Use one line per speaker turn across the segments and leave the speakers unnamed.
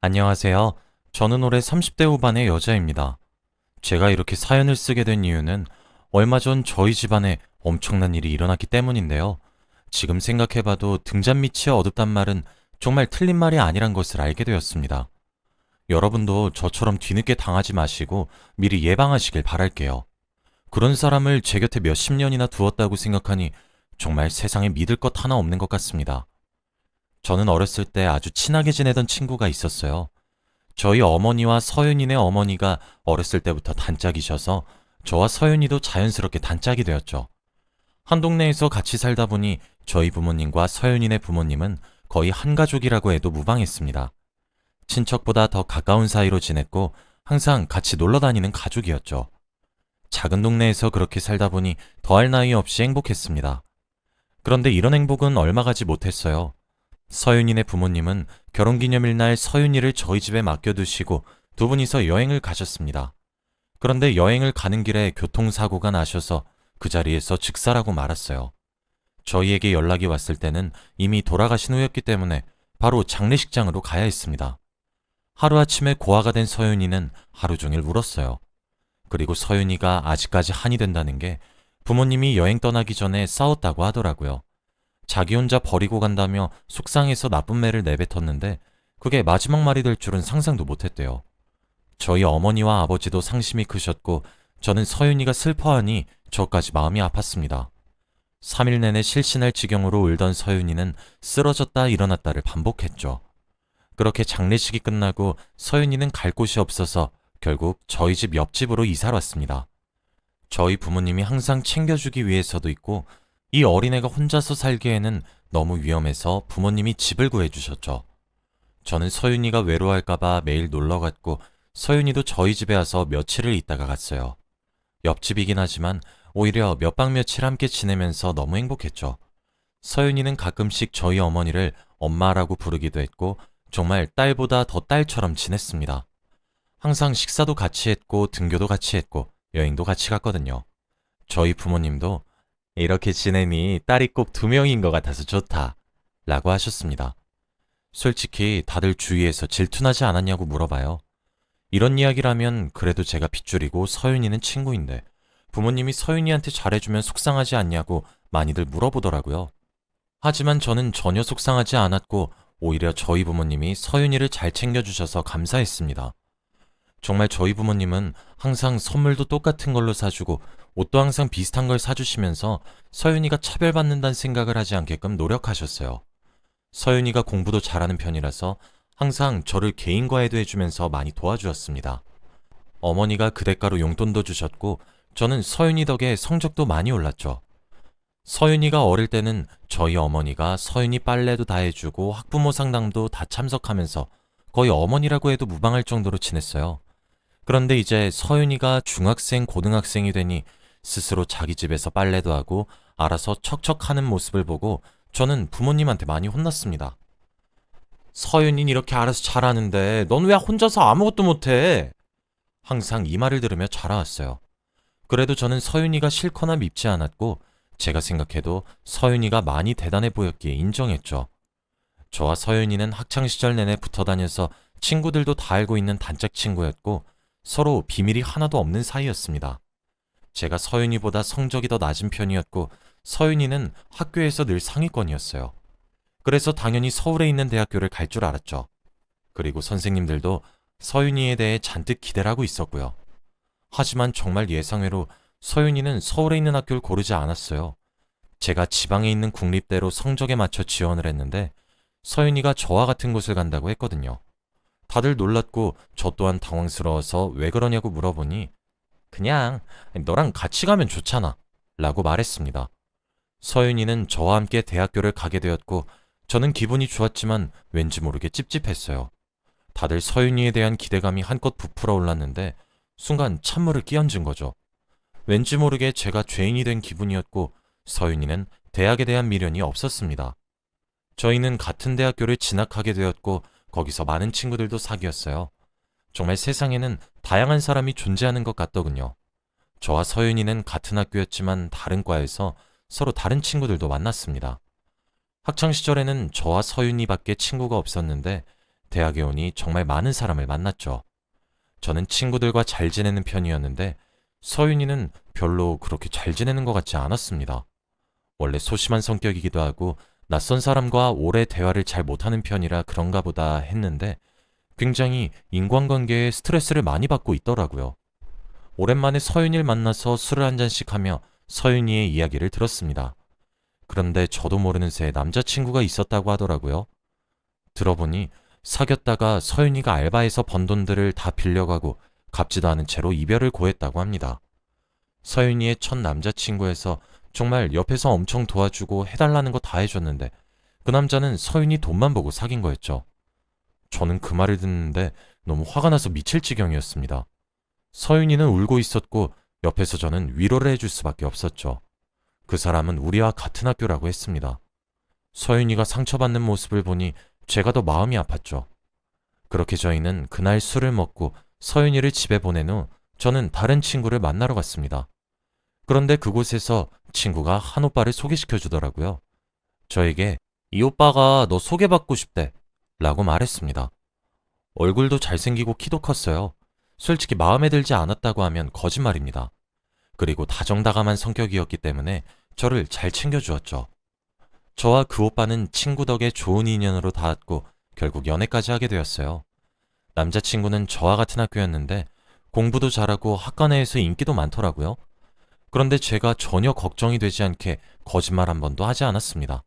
안녕하세요. 저는 올해 30대 후반의 여자입니다. 제가 이렇게 사연을 쓰게 된 이유는 얼마 전 저희 집안에 엄청난 일이 일어났기 때문인데요. 지금 생각해봐도 등잔 밑이 어둡단 말은 정말 틀린 말이 아니란 것을 알게 되었습니다. 여러분도 저처럼 뒤늦게 당하지 마시고 미리 예방하시길 바랄게요. 그런 사람을 제 곁에 몇십 년이나 두었다고 생각하니 정말 세상에 믿을 것 하나 없는 것 같습니다. 저는 어렸을 때 아주 친하게 지내던 친구가 있었어요. 저희 어머니와 서윤이네 어머니가 어렸을 때부터 단짝이셔서 저와 서윤이도 자연스럽게 단짝이 되었죠. 한 동네에서 같이 살다 보니 저희 부모님과 서윤이네 부모님은 거의 한 가족이라고 해도 무방했습니다. 친척보다 더 가까운 사이로 지냈고 항상 같이 놀러 다니는 가족이었죠. 작은 동네에서 그렇게 살다 보니 더할 나위 없이 행복했습니다. 그런데 이런 행복은 얼마 가지 못했어요. 서윤이네 부모님은 결혼기념일 날 서윤이를 저희 집에 맡겨두시고 두 분이서 여행을 가셨습니다. 그런데 여행을 가는 길에 교통사고가 나셔서 그 자리에서 즉사라고 말았어요. 저희에게 연락이 왔을 때는 이미 돌아가신 후였기 때문에 바로 장례식장으로 가야 했습니다. 하루아침에 고아가 된 서윤이는 하루 종일 울었어요. 그리고 서윤이가 아직까지 한이 된다는 게 부모님이 여행 떠나기 전에 싸웠다고 하더라고요. 자기 혼자 버리고 간다며 속상해서 나쁜 매를 내뱉었는데 그게 마지막 말이 될 줄은 상상도 못했대요. 저희 어머니와 아버지도 상심이 크셨고 저는 서윤이가 슬퍼하니 저까지 마음이 아팠습니다. 3일 내내 실신할 지경으로 울던 서윤이는 쓰러졌다 일어났다를 반복했죠. 그렇게 장례식이 끝나고 서윤이는 갈 곳이 없어서 결국 저희 집 옆집으로 이사를 왔습니다. 저희 부모님이 항상 챙겨주기 위해서도 있고 이 어린애가 혼자서 살기에는 너무 위험해서 부모님이 집을 구해주셨죠. 저는 서윤이가 외로워할까봐 매일 놀러 갔고 서윤이도 저희 집에 와서 며칠을 있다가 갔어요. 옆집이긴 하지만 오히려 몇 박 며칠 함께 지내면서 너무 행복했죠. 서윤이는 가끔씩 저희 어머니를 엄마라고 부르기도 했고 정말 딸보다 더 딸처럼 지냈습니다. 항상 식사도 같이 했고 등교도 같이 했고 여행도 같이 갔거든요. 저희 부모님도 이렇게 지내니 딸이 꼭 2명인 것 같아서 좋다 라고 하셨습니다. 솔직히 다들 주위에서 질투나지 않았냐고 물어봐요. 이런 이야기라면 그래도 제가 핏줄이고 서윤이는 친구인데 부모님이 서윤이한테 잘해주면 속상하지 않냐고 많이들 물어보더라고요. 하지만 저는 전혀 속상하지 않았고 오히려 저희 부모님이 서윤이를 잘 챙겨주셔서 감사했습니다. 정말 저희 부모님은 항상 선물도 똑같은 걸로 사주고 옷도 항상 비슷한 걸 사주시면서 서윤이가 차별받는다는 생각을 하지 않게끔 노력하셨어요. 서윤이가 공부도 잘하는 편이라서 항상 저를 개인과외도 해주면서 많이 도와주었습니다. 어머니가 그 대가로 용돈도 주셨고 저는 서윤이 덕에 성적도 많이 올랐죠. 서윤이가 어릴 때는 저희 어머니가 서윤이 빨래도 다 해주고 학부모 상담도 다 참석하면서 거의 어머니라고 해도 무방할 정도로 지냈어요. 그런데 이제 서윤이가 중학생, 고등학생이 되니 스스로 자기 집에서 빨래도 하고 알아서 척척하는 모습을 보고 저는 부모님한테 많이 혼났습니다. 서윤이는 이렇게 알아서 잘하는데 넌 왜 혼자서 아무것도 못해? 항상 이 말을 들으며 자라왔어요. 그래도 저는 서윤이가 싫거나 밉지 않았고 제가 생각해도 서윤이가 많이 대단해 보였기에 인정했죠. 저와 서윤이는 학창시절 내내 붙어 다녀서 친구들도 다 알고 있는 단짝 친구였고 서로 비밀이 하나도 없는 사이였습니다. 제가 서윤이보다 성적이 더 낮은 편이었고 서윤이는 학교에서 늘 상위권이었어요. 그래서 당연히 서울에 있는 대학교를 갈 줄 알았죠. 그리고 선생님들도 서윤이에 대해 잔뜩 기대를 하고 있었고요. 하지만 정말 예상외로 서윤이는 서울에 있는 학교를 고르지 않았어요. 제가 지방에 있는 국립대로 성적에 맞춰 지원을 했는데 서윤이가 저와 같은 곳을 간다고 했거든요. 다들 놀랐고 저 또한 당황스러워서 왜 그러냐고 물어보니 그냥 너랑 같이 가면 좋잖아 라고 말했습니다. 서윤이는 저와 함께 대학교를 가게 되었고 저는 기분이 좋았지만 왠지 모르게 찝찝했어요. 다들 서윤이에 대한 기대감이 한껏 부풀어 올랐는데 순간 찬물을 끼얹은 거죠. 왠지 모르게 제가 죄인이 된 기분이었고 서윤이는 대학에 대한 미련이 없었습니다. 저희는 같은 대학교를 진학하게 되었고 거기서 많은 친구들도 사귀었어요. 정말 세상에는 다양한 사람이 존재하는 것 같더군요. 저와 서윤이는 같은 학교였지만 다른 과에서 서로 다른 친구들도 만났습니다. 학창시절에는 저와 서윤이밖에 친구가 없었는데 대학에 오니 정말 많은 사람을 만났죠. 저는 친구들과 잘 지내는 편이었는데 서윤이는 별로 그렇게 잘 지내는 것 같지 않았습니다. 원래 소심한 성격이기도 하고 낯선 사람과 오래 대화를 잘 못하는 편이라 그런가 보다 했는데 굉장히 인간관계에 스트레스를 많이 받고 있더라고요. 오랜만에 서윤이를 만나서 술을 한 잔씩 하며 서윤이의 이야기를 들었습니다. 그런데 저도 모르는 새에 남자친구가 있었다고 하더라고요. 들어보니 사귀었다가 서윤이가 알바해서 번 돈들을 다 빌려가고 갚지도 않은 채로 이별을 고했다고 합니다. 서윤이의 첫 남자친구에서 정말 옆에서 엄청 도와주고 해달라는 거 다 해줬는데 그 남자는 서윤이 돈만 보고 사귄 거였죠. 저는 그 말을 듣는데 너무 화가 나서 미칠 지경이었습니다. 서윤이는 울고 있었고 옆에서 저는 위로를 해줄 수밖에 없었죠. 그 사람은 우리와 같은 학교라고 했습니다. 서윤이가 상처받는 모습을 보니 제가 더 마음이 아팠죠. 그렇게 저희는 그날 술을 먹고 서윤이를 집에 보낸 후 저는 다른 친구를 만나러 갔습니다. 그런데 그곳에서 친구가 한 오빠를 소개시켜 주더라고요. 저에게 이 오빠가 너 소개받고 싶대 라고 말했습니다. 얼굴도 잘생기고 키도 컸어요. 솔직히 마음에 들지 않았다고 하면 거짓말입니다. 그리고 다정다감한 성격이었기 때문에 저를 잘 챙겨주었죠. 저와 그 오빠는 친구 덕에 좋은 인연으로 닿았고 결국 연애까지 하게 되었어요. 남자친구는 저와 같은 학교였는데 공부도 잘하고 학과 내에서 인기도 많더라고요. 그런데 제가 전혀 걱정이 되지 않게 거짓말 한 번도 하지 않았습니다.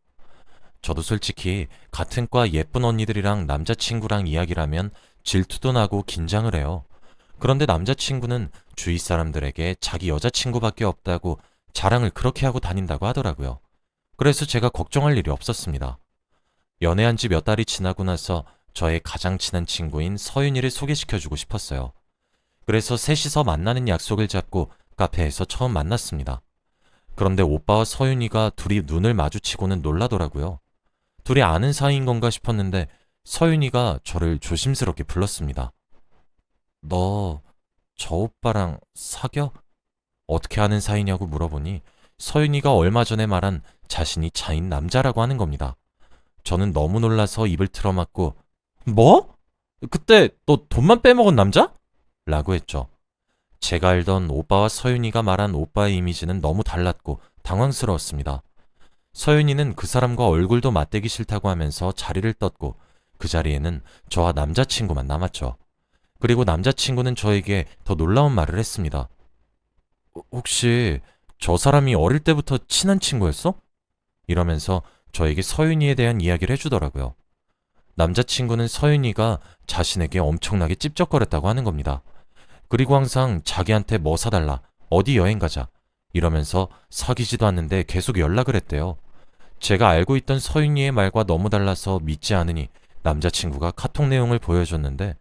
저도 솔직히 같은 과 예쁜 언니들이랑 남자친구랑 이야기를 하면 질투도 나고 긴장을 해요. 그런데 남자친구는 주위 사람들에게 자기 여자친구밖에 없다고 자랑을 그렇게 하고 다닌다고 하더라고요. 그래서 제가 걱정할 일이 없었습니다. 연애한 지 몇 달이 지나고 나서 저의 가장 친한 친구인 서윤이를 소개시켜주고 싶었어요. 그래서 셋이서 만나는 약속을 잡고 카페에서 처음 만났습니다. 그런데 오빠와 서윤이가 둘이 눈을 마주치고는 놀라더라고요. 둘이 아는 사이인 건가 싶었는데 서윤이가 저를 조심스럽게 불렀습니다. 너 저 오빠랑 사겨? 어떻게 아는 사이냐고 물어보니 서윤이가 얼마 전에 말한 자신이 차인 남자라고 하는 겁니다. 저는 너무 놀라서 입을 틀어막고 뭐? 그때 너 돈만 빼먹은 남자? 라고 했죠. 제가 알던 오빠와 서윤이가 말한 오빠의 이미지는 너무 달랐고 당황스러웠습니다. 서윤이는 그 사람과 얼굴도 맞대기 싫다고 하면서 자리를 떴고 그 자리에는 저와 남자친구만 남았죠. 그리고 남자친구는 저에게 더 놀라운 말을 했습니다. 혹시 저 사람이 어릴 때부터 친한 친구였어? 이러면서 저에게 서윤이에 대한 이야기를 해주더라고요. 남자친구는 서윤이가 자신에게 엄청나게 찝쩍거렸다고 하는 겁니다. 그리고 항상 자기한테 뭐 사달라, 어디 여행 가자 이러면서 사귀지도 않는데 계속 연락을 했대요. 제가 알고 있던 서윤이의 말과 너무 달라서 믿지 않으니 남자친구가 카톡 내용을 보여줬는데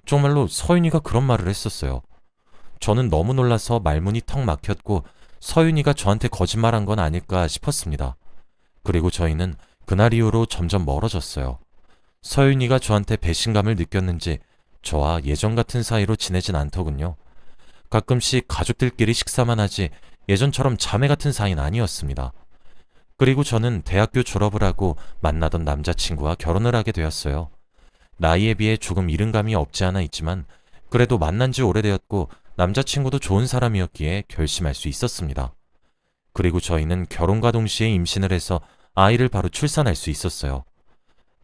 정말로 서윤이가 그런 말을 했었어요. 저는 너무 놀라서 말문이 턱 막혔고 서윤이가 저한테 거짓말한 건 아닐까 싶었습니다. 그리고 저희는 그날 이후로 점점 멀어졌어요. 서윤이가 저한테 배신감을 느꼈는지 저와 예전 같은 사이로 지내진 않더군요. 가끔씩 가족들끼리 식사만 하지 예전처럼 자매 같은 사이는 아니었습니다. 그리고 저는 대학교 졸업을 하고 만나던 남자친구와 결혼을 하게 되었어요. 나이에 비해 조금 이른 감이 없지 않아 있지만 그래도 만난 지 오래되었고 남자친구도 좋은 사람이었기에 결심할 수 있었습니다. 그리고 저희는 결혼과 동시에 임신을 해서 아이를 바로 출산할 수 있었어요.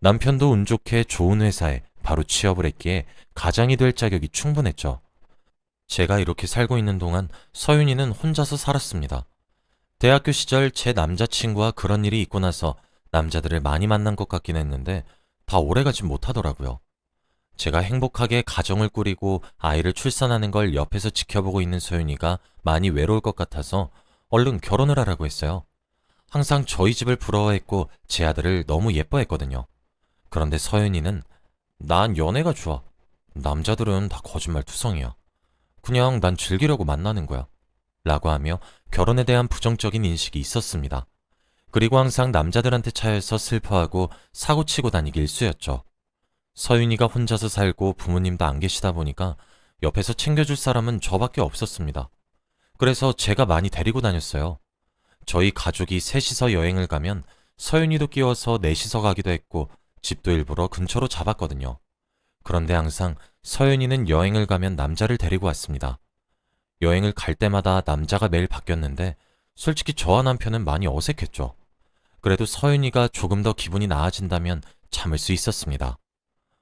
남편도 운 좋게 좋은 회사에 바로 취업을 했기에 가장이 될 자격이 충분했죠. 제가 이렇게 살고 있는 동안 서윤이는 혼자서 살았습니다. 대학교 시절 제 남자친구와 그런 일이 있고 나서 남자들을 많이 만난 것 같긴 했는데 다 오래가진 못하더라고요. 제가 행복하게 가정을 꾸리고 아이를 출산하는 걸 옆에서 지켜보고 있는 서윤이가 많이 외로울 것 같아서 얼른 결혼을 하라고 했어요. 항상 저희 집을 부러워했고 제 아들을 너무 예뻐했거든요. 그런데 서윤이는 난 연애가 좋아. 남자들은 다 거짓말 투성이야. 그냥 난 즐기려고 만나는 거야. 라고 하며 결혼에 대한 부정적인 인식이 있었습니다. 그리고 항상 남자들한테 차여서 슬퍼하고 사고치고 다니기 일쑤였죠. 서윤이가 혼자서 살고 부모님도 안 계시다 보니까 옆에서 챙겨줄 사람은 저밖에 없었습니다. 그래서 제가 많이 데리고 다녔어요. 저희 가족이 셋이서 여행을 가면 서윤이도 끼워서 넷이서 가기도 했고 집도 일부러 근처로 잡았거든요. 그런데 항상 서윤이는 여행을 가면 남자를 데리고 왔습니다. 여행을 갈 때마다 남자가 매일 바뀌었는데 솔직히 저와 남편은 많이 어색했죠. 그래도 서윤이가 조금 더 기분이 나아진다면 참을 수 있었습니다.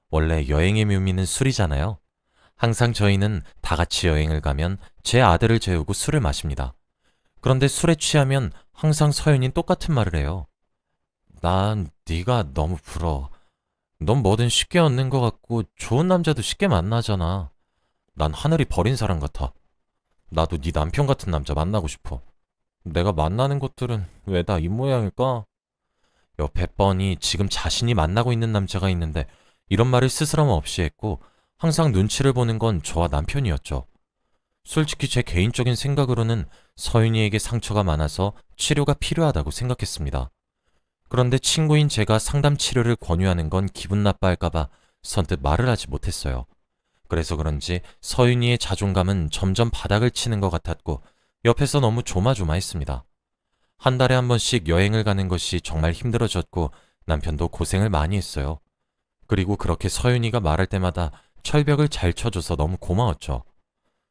원래 여행의 묘미는 술이잖아요. 항상 저희는 다 같이 여행을 가면 제 아들을 재우고 술을 마십니다. 그런데 술에 취하면 항상 서윤이는 똑같은 말을 해요. 난 네가 너무 부러워. 넌 뭐든 쉽게 얻는 것 같고 좋은 남자도 쉽게 만나잖아. 난 하늘이 버린 사람 같아. 나도 네 남편 같은 남자 만나고 싶어. 내가 만나는 것들은 왜 다 이 모양일까? 옆에 뻔히 지금 자신이 만나고 있는 남자가 있는데 이런 말을 스스럼 없이 했고 항상 눈치를 보는 건 저와 남편이었죠. 솔직히 제 개인적인 생각으로는 서윤이에게 상처가 많아서 치료가 필요하다고 생각했습니다. 그런데 친구인 제가 상담 치료를 권유하는 건 기분 나빠할까봐 선뜻 말을 하지 못했어요. 그래서 그런지 서윤이의 자존감은 점점 바닥을 치는 것 같았고 옆에서 너무 조마조마했습니다. 한 달에 한 번씩 여행을 가는 것이 정말 힘들어졌고 남편도 고생을 많이 했어요. 그리고 그렇게 서윤이가 말할 때마다 철벽을 잘 쳐줘서 너무 고마웠죠.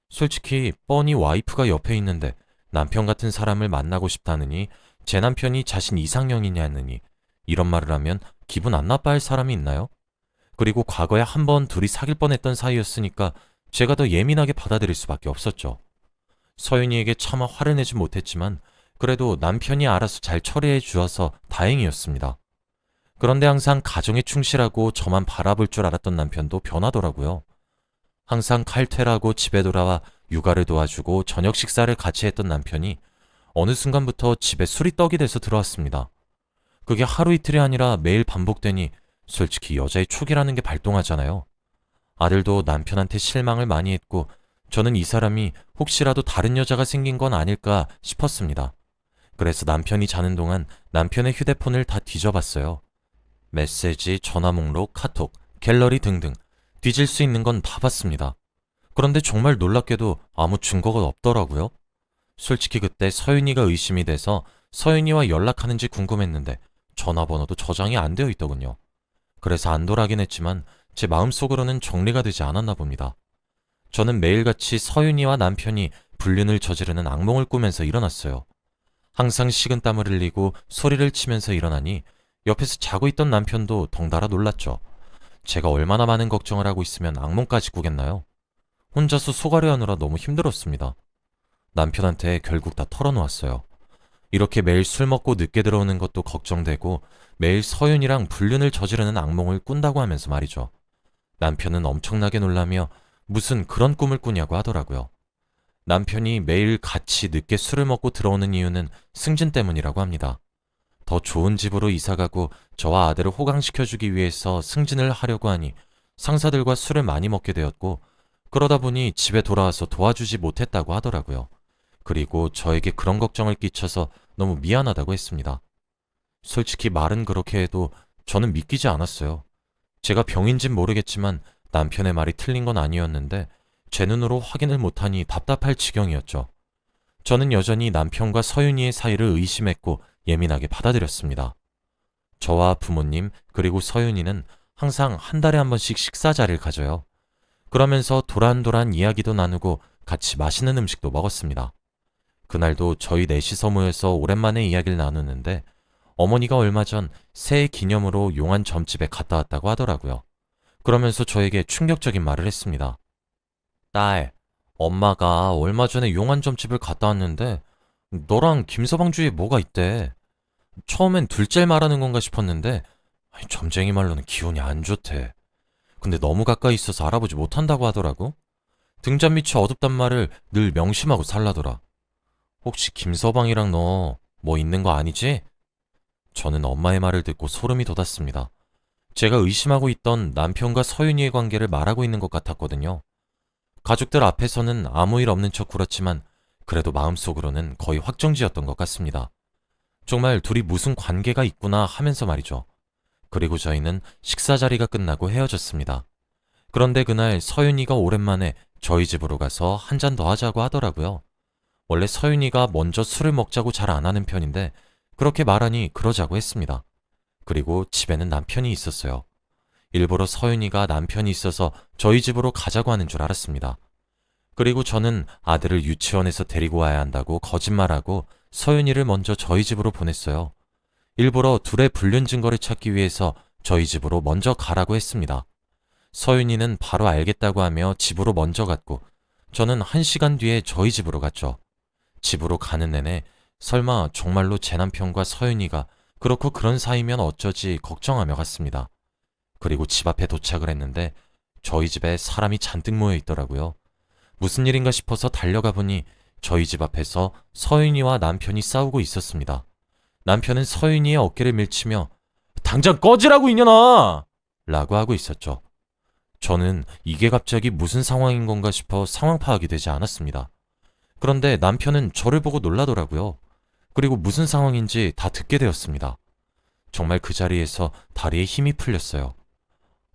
솔직히 뻔히 와이프가 옆에 있는데 남편 같은 사람을 만나고 싶다느니 제 남편이 자신 이상형이냐느니 이런 말을 하면 기분 안 나빠할 사람이 있나요? 그리고 과거에 한 번 둘이 사귈 뻔했던 사이였으니까 제가 더 예민하게 받아들일 수밖에 없었죠. 서윤이에게 차마 화를 내지 못했지만 그래도 남편이 알아서 잘 처리해 주어서 다행이었습니다. 그런데 항상 가정에 충실하고 저만 바라볼 줄 알았던 남편도 변하더라고요. 항상 칼퇴라고 집에 돌아와 육아를 도와주고 저녁 식사를 같이 했던 남편이 어느 순간부터 집에 술이 떡이 돼서 들어왔습니다. 그게 하루 이틀이 아니라 매일 반복되니 솔직히 여자의 촉이라는 게 발동하잖아요. 아들도 남편한테 실망을 많이 했고 저는 이 사람이 혹시라도 다른 여자가 생긴 건 아닐까 싶었습니다. 그래서 남편이 자는 동안 남편의 휴대폰을 다 뒤져봤어요. 메시지, 전화 목록, 카톡, 갤러리 등등 뒤질 수 있는 건 다 봤습니다. 그런데 정말 놀랍게도 아무 증거가 없더라고요. 솔직히 그때 서윤이가 의심이 돼서 서윤이와 연락하는지 궁금했는데 전화번호도 저장이 안 되어 있더군요. 그래서 안돌아긴 했지만 제 마음속으로는 정리가 되지 않았나 봅니다. 저는 매일같이 서윤이와 남편이 불륜을 저지르는 악몽을 꾸면서 일어났어요. 항상 식은땀을 흘리고 소리를 치면서 일어나니 옆에서 자고 있던 남편도 덩달아 놀랐죠. 제가 얼마나 많은 걱정을 하고 있으면 악몽까지 꾸겠나요? 혼자서 속아려 하느라 너무 힘들었습니다. 남편한테 결국 다 털어놓았어요. 이렇게 매일 술 먹고 늦게 들어오는 것도 걱정되고 매일 서윤이랑 불륜을 저지르는 악몽을 꾼다고 하면서 말이죠. 남편은 엄청나게 놀라며 무슨 그런 꿈을 꾸냐고 하더라고요. 남편이 매일 같이 늦게 술을 먹고 들어오는 이유는 승진 때문이라고 합니다. 더 좋은 집으로 이사가고 저와 아들을 호강시켜주기 위해서 승진을 하려고 하니 상사들과 술을 많이 먹게 되었고 그러다 보니 집에 돌아와서 도와주지 못했다고 하더라고요. 그리고 저에게 그런 걱정을 끼쳐서 너무 미안하다고 했습니다. 솔직히 말은 그렇게 해도 저는 믿기지 않았어요. 제가 병인진 모르겠지만 남편의 말이 틀린 건 아니었는데 제 눈으로 확인을 못하니 답답할 지경이었죠. 저는 여전히 남편과 서윤이의 사이를 의심했고 예민하게 받아들였습니다. 저와 부모님 그리고 서윤이는 항상 한 달에 한 번씩 식사 자리를 가져요. 그러면서 도란도란 이야기도 나누고 같이 맛있는 음식도 먹었습니다. 그날도 저희 넷이서 모여서 오랜만에 이야기를 나누는데 어머니가 얼마 전 새해 기념으로 용한 점집에 갔다 왔다고 하더라고요. 그러면서 저에게 충격적인 말을 했습니다. 딸, 엄마가 얼마 전에 용한 점집을 갔다 왔는데 너랑 김서방 주위에 뭐가 있대. 처음엔 둘째 말하는 건가 싶었는데 점쟁이 말로는 기운이 안 좋대. 근데 너무 가까이 있어서 알아보지 못한다고 하더라고. 등잔 밑이 어둡단 말을 늘 명심하고 살라더라. 혹시 김서방이랑 너 뭐 있는 거 아니지? 저는 엄마의 말을 듣고 소름이 돋았습니다. 제가 의심하고 있던 남편과 서윤이의 관계를 말하고 있는 것 같았거든요. 가족들 앞에서는 아무 일 없는 척 굴었지만 그래도 마음속으로는 거의 확정지었던 것 같습니다. 정말 둘이 무슨 관계가 있구나 하면서 말이죠. 그리고 저희는 식사 자리가 끝나고 헤어졌습니다. 그런데 그날 서윤이가 오랜만에 저희 집으로 가서 한 잔 더 하자고 하더라고요. 원래 서윤이가 먼저 술을 먹자고 잘 안 하는 편인데 그렇게 말하니 그러자고 했습니다. 그리고 집에는 남편이 있었어요. 일부러 서윤이가 남편이 있어서 저희 집으로 가자고 하는 줄 알았습니다. 그리고 저는 아들을 유치원에서 데리고 와야 한다고 거짓말하고 서윤이를 먼저 저희 집으로 보냈어요. 일부러 둘의 불륜 증거를 찾기 위해서 저희 집으로 먼저 가라고 했습니다. 서윤이는 바로 알겠다고 하며 집으로 먼저 갔고 저는 1시간 뒤에 저희 집으로 갔죠. 집으로 가는 내내 설마 정말로 제 남편과 서윤이가 그렇고 그런 사이면 어쩌지 걱정하며 갔습니다. 그리고 집 앞에 도착을 했는데 저희 집에 사람이 잔뜩 모여 있더라고요. 무슨 일인가 싶어서 달려가 보니 저희 집 앞에서 서윤이와 남편이 싸우고 있었습니다. 남편은 서윤이의 어깨를 밀치며 당장 꺼지라고 이년아! 라고 하고 있었죠. 저는 이게 갑자기 무슨 상황인 건가 싶어 상황 파악이 되지 않았습니다. 그런데 남편은 저를 보고 놀라더라고요. 그리고 무슨 상황인지 다 듣게 되었습니다. 정말 그 자리에서 다리에 힘이 풀렸어요.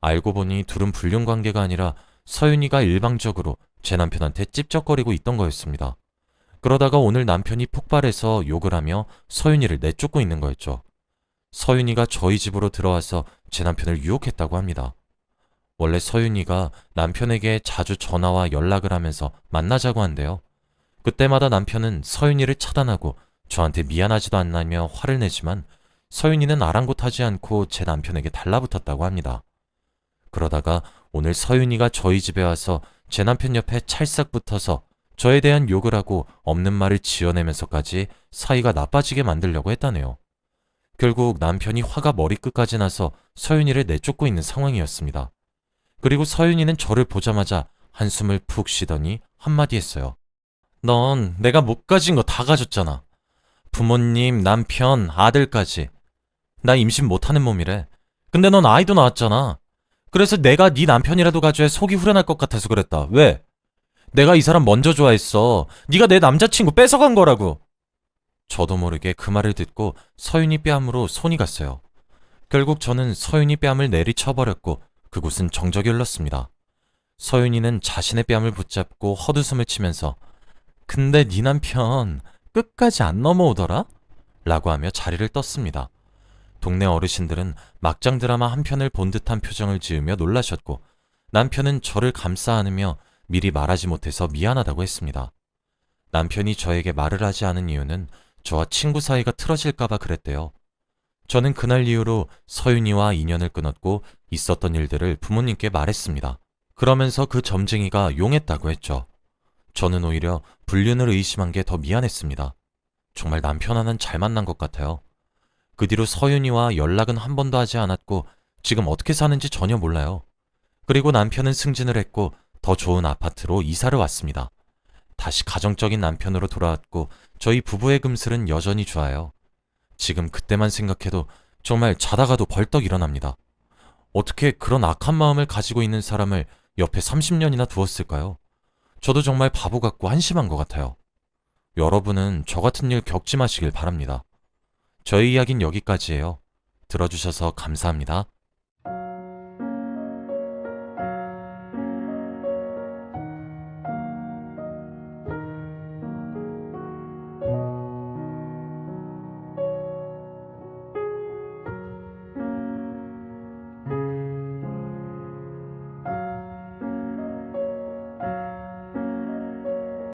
알고 보니 둘은 불륜 관계가 아니라 서윤이가 일방적으로 제 남편한테 찝쩍거리고 있던 거였습니다. 그러다가 오늘 남편이 폭발해서 욕을 하며 서윤이를 내쫓고 있는 거였죠. 서윤이가 저희 집으로 들어와서 제 남편을 유혹했다고 합니다. 원래 서윤이가 남편에게 자주 전화와 연락을 하면서 만나자고 한대요. 그때마다 남편은 서윤이를 차단하고 저한테 미안하지도 않나며 화를 내지만 서윤이는 아랑곳하지 않고 제 남편에게 달라붙었다고 합니다. 그러다가 오늘 서윤이가 저희 집에 와서 제 남편 옆에 찰싹 붙어서 저에 대한 욕을 하고 없는 말을 지어내면서까지 사이가 나빠지게 만들려고 했다네요. 결국 남편이 화가 머리끝까지 나서 서윤이를 내쫓고 있는 상황이었습니다. 그리고 서윤이는 저를 보자마자 한숨을 푹 쉬더니 한마디 했어요. 넌 내가 못 가진 거 다 가졌잖아. 부모님, 남편, 아들까지. 나 임신 못하는 몸이래. 근데 넌 아이도 낳았잖아. 그래서 내가 네 남편이라도 가져야 속이 후련할 것 같아서 그랬다. 왜? 내가 이 사람 먼저 좋아했어. 네가 내 남자친구 뺏어간 거라고. 저도 모르게 그 말을 듣고 서윤이 뺨으로 손이 갔어요. 결국 저는 서윤이 뺨을 내리쳐버렸고 그곳은 정적이 흘렀습니다. 서윤이는 자신의 뺨을 붙잡고 헛웃음을 치면서 근데 네 남편 끝까지 안 넘어오더라? 라고 하며 자리를 떴습니다. 동네 어르신들은 막장 드라마 한 편을 본 듯한 표정을 지으며 놀라셨고 남편은 저를 감싸 안으며 미리 말하지 못해서 미안하다고 했습니다. 남편이 저에게 말을 하지 않은 이유는 저와 친구 사이가 틀어질까봐 그랬대요. 저는 그날 이후로 서윤이와 인연을 끊었고 있었던 일들을 부모님께 말했습니다. 그러면서 그 점쟁이가 용했다고 했죠. 저는 오히려 불륜을 의심한 게 더 미안했습니다. 정말 남편 하나는 잘 만난 것 같아요. 그 뒤로 서윤이와 연락은 한 번도 하지 않았고 지금 어떻게 사는지 전혀 몰라요. 그리고 남편은 승진을 했고 더 좋은 아파트로 이사를 왔습니다. 다시 가정적인 남편으로 돌아왔고 저희 부부의 금슬은 여전히 좋아요. 지금 그때만 생각해도 정말 자다가도 벌떡 일어납니다. 어떻게 그런 악한 마음을 가지고 있는 사람을 옆에 30년이나 두었을까요? 저도 정말 바보 같고 한심한 것 같아요. 여러분은 저 같은 일 겪지 마시길 바랍니다. 저희 이야기는 여기까지예요. 들어주셔서 감사합니다.